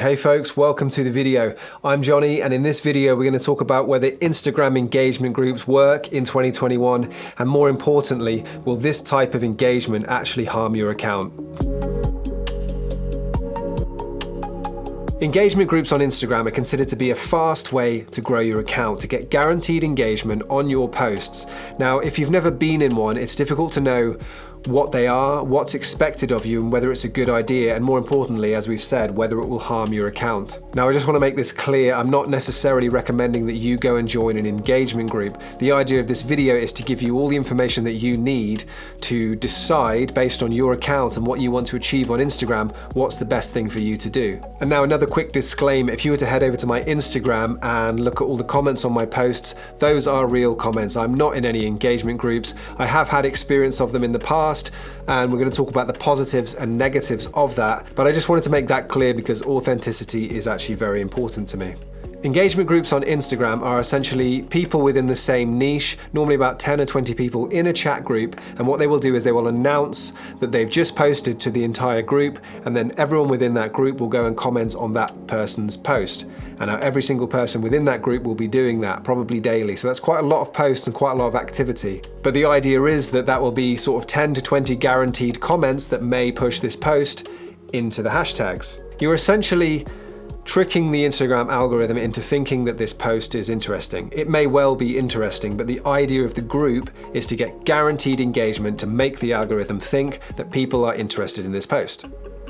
Hey folks, welcome to the video. I'm Johnny, and in this video we're going to talk about whether Instagram engagement groups work in 2021, and more importantly, will this type of engagement actually harm your account? Engagement groups on Instagram are considered to be a fast way to grow your account, to get guaranteed engagement on your posts. Now, if you've never been in one, it's difficult to know what they are, what's expected of you, and whether it's a good idea, and more importantly, as we've said, whether it will harm your account. Now, I just want to make this clear, I'm not necessarily recommending that you go and join an engagement group. The idea of this video is to give you all the information that you need to decide, based on your account and what you want to achieve on Instagram, what's the best thing for you to do. And now another quick disclaimer, if you were to head over to my Instagram and look at all the comments on my posts, those are real comments. I'm not in any engagement groups. I have had experience of them in the past, and we're going to talk about the positives and negatives of that, but I just wanted to make that clear because authenticity is actually very important to me. Engagement groups on Instagram are essentially people within the same niche, normally about 10 or 20 people in a chat group, and what they will do is they will announce that they've just posted to the entire group, and then everyone within that group will go and comment on that person's post. And now every single person within that group will be doing that, probably daily. So that's quite a lot of posts and quite a lot of activity. But the idea is that that will be sort of 10 to 20 guaranteed comments that may push this post into the hashtags. You're essentially tricking the Instagram algorithm into thinking that this post is interesting. It may well be interesting, but the idea of the group is to get guaranteed engagement to make the algorithm think that people are interested in this post.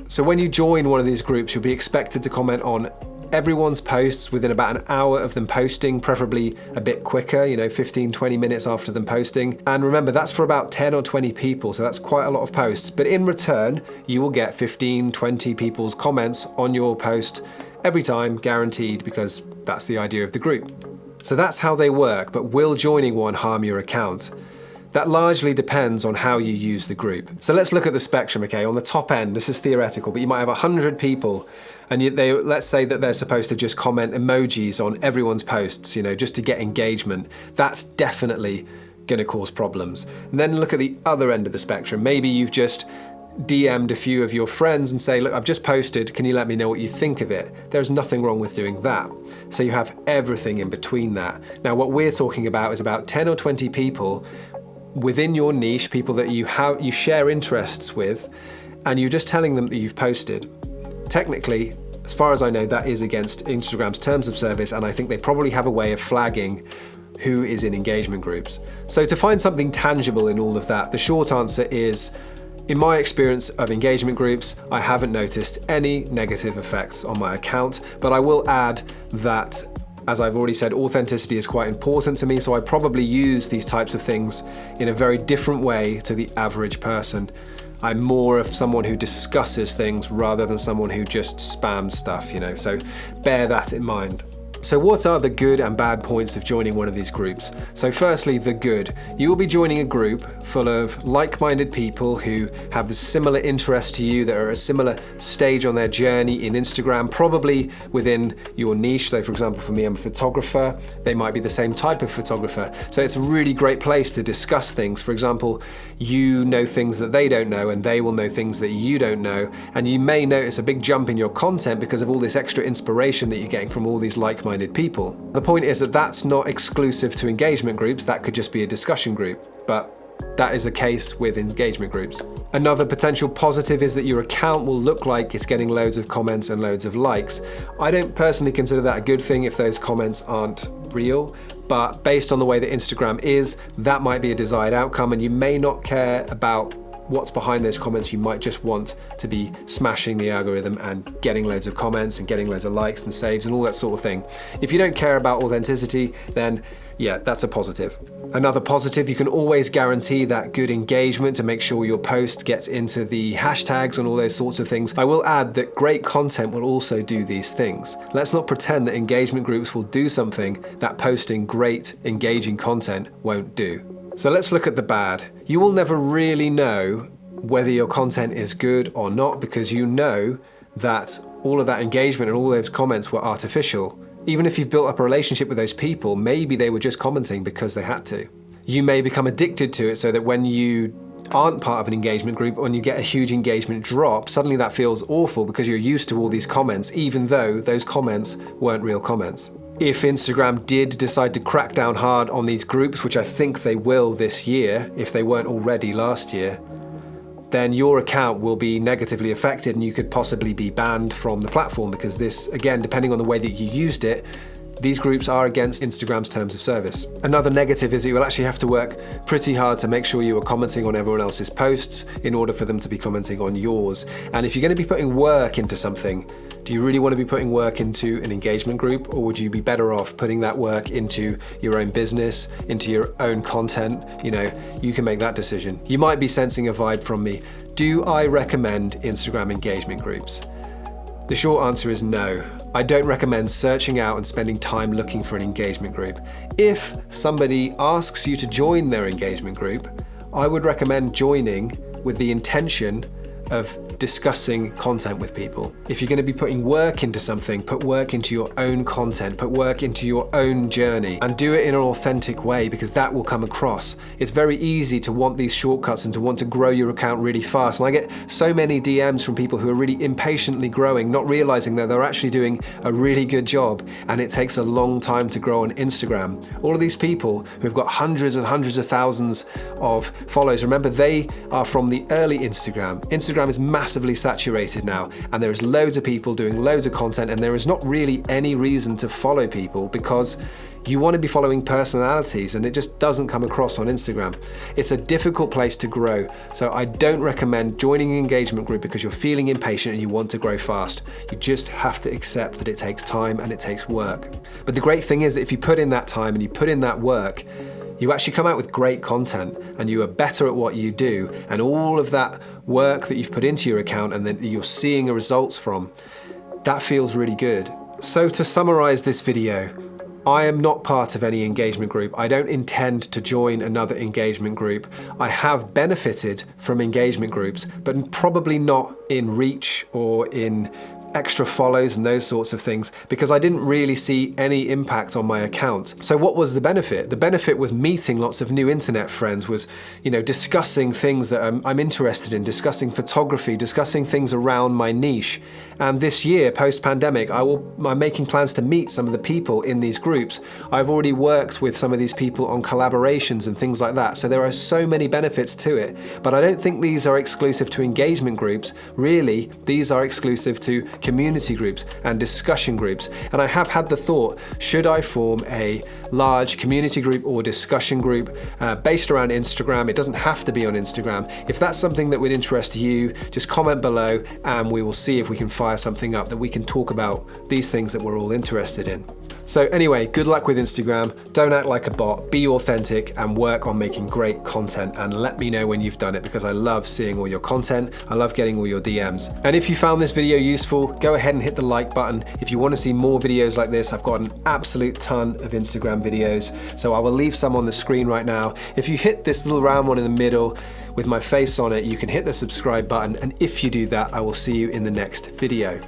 So when you join one of these groups, you'll be expected to comment on everyone's posts within about an hour of them posting, preferably a bit quicker, 15, 20 minutes after them posting. And remember, that's for about 10 or 20 people, so that's quite a lot of posts. But in return, you will get 15, 20 people's comments on your post every time, guaranteed, because that's the idea of the group. So that's how they work, but will joining one harm your account? That largely depends on how you use the group. So let's look at the spectrum, okay? On the top end, this is theoretical, but you might have 100 people, and let's say that they're supposed to just comment emojis on everyone's posts, just to get engagement. That's definitely gonna cause problems. And then look at the other end of the spectrum. Maybe you've just DM'd a few of your friends and say, look, I've just posted, can you let me know what you think of it? There's nothing wrong with doing that. So you have everything in between that. Now, what we're talking about is about 10 or 20 people within your niche, people that you share interests with, and you're just telling them that you've posted. Technically, as far as I know, that is against Instagram's terms of service, and I think they probably have a way of flagging who is in engagement groups. So to find something tangible in all of that, the short answer is, in my experience of engagement groups, I haven't noticed any negative effects on my account, but I will add that, as I've already said, authenticity is quite important to me, so I probably use these types of things in a very different way to the average person. I'm more of someone who discusses things rather than someone who just spams stuff, so bear that in mind. So what are the good and bad points of joining one of these groups? So firstly, the good. You will be joining a group full of like-minded people who have a similar interest to you, that are at a similar stage on their journey in Instagram, probably within your niche. So for example, for me, I'm a photographer. They might be the same type of photographer. So it's a really great place to discuss things. For example, you know things that they don't know, and they will know things that you don't know. And you may notice a big jump in your content because of all this extra inspiration that you're getting from all these like-minded people. The point is that that's not exclusive to engagement groups. That could just be a discussion group, but that is the case with engagement groups. Another potential positive is that your account will look like it's getting loads of comments and loads of likes. I don't personally consider that a good thing if those comments aren't real, but based on the way that Instagram is, that might be a desired outcome, and you may not care about what's behind those comments. You might just want to be smashing the algorithm and getting loads of comments and getting loads of likes and saves and all that sort of thing. If you don't care about authenticity, then yeah, that's a positive. Another positive, you can always guarantee that good engagement to make sure your post gets into the hashtags and all those sorts of things. I will add that great content will also do these things. Let's not pretend that engagement groups will do something that posting great, engaging content won't do. So let's look at the bad. You will never really know whether your content is good or not, because you know that all of that engagement and all those comments were artificial. Even if you've built up a relationship with those people, maybe they were just commenting because they had to. You may become addicted to it, so that when you aren't part of an engagement group, when you get a huge engagement drop, suddenly that feels awful because you're used to all these comments, even though those comments weren't real comments. If Instagram did decide to crack down hard on these groups, which I think they will this year, if they weren't already last year, then your account will be negatively affected and you could possibly be banned from the platform, because this, again, depending on the way that you used it, these groups are against Instagram's terms of service. Another negative is that you will actually have to work pretty hard to make sure you are commenting on everyone else's posts in order for them to be commenting on yours. And if you're going to be putting work into something, do you really want to be putting work into an engagement group, or would you be better off putting that work into your own business, into your own content? You know, you can make that decision. You might be sensing a vibe from me. Do I recommend Instagram engagement groups? The short answer is no. I don't recommend searching out and spending time looking for an engagement group. If somebody asks you to join their engagement group, I would recommend joining with the intention of discussing content with people. If you're going to be putting work into something, put work into your own content, put work into your own journey, and do it in an authentic way, because that will come across. It's very easy to want these shortcuts and to want to grow your account really fast. And I get so many DMs from people who are really impatiently growing, not realizing that they're actually doing a really good job, and it takes a long time to grow on Instagram. All of these people who've got hundreds and hundreds of thousands of followers, remember, they are from the early Instagram. Instagram is massively saturated now, and there is loads of people doing loads of content, and there is not really any reason to follow people, because you want to be following personalities, and it just doesn't come across on Instagram. It's a difficult place to grow, so I don't recommend joining an engagement group because you're feeling impatient and you want to grow fast. You just have to accept that it takes time and it takes work. But the great thing is that if you put in that time and you put in that work, you actually come out with great content, and you are better at what you do, and all of that work that you've put into your account and that you're seeing the results from, that feels really good. So to summarize this video, I am not part of any engagement group. I don't intend to join another engagement group. I have benefited from engagement groups, but probably not in reach or in extra follows and those sorts of things, because I didn't really see any impact on my account. So what was the benefit? The benefit was meeting lots of new internet friends, was, you know, discussing things that I'm interested in, discussing photography, discussing things around my niche. And this year, post-pandemic, I'm making plans to meet some of the people in these groups. I've already worked with some of these people on collaborations and things like that. So there are so many benefits to it. But I don't think these are exclusive to engagement groups. Really, these are exclusive to community groups and discussion groups. And I have had the thought, should I form a large community group or discussion group based around Instagram? It doesn't have to be on Instagram. If that's something that would interest you, just comment below and we will see if we can fire something up that we can talk about these things that we're all interested in. So anyway, good luck with Instagram. Don't act like a bot, be authentic and work on making great content, and let me know when you've done it, because I love seeing all your content. I love getting all your DMs. And if you found this video useful, go ahead and hit the like button. If you want to see more videos like this, I've got an absolute ton of Instagram videos. So I will leave some on the screen right now. If you hit this little round one in the middle with my face on it, you can hit the subscribe button. And if you do that, I will see you in the next video.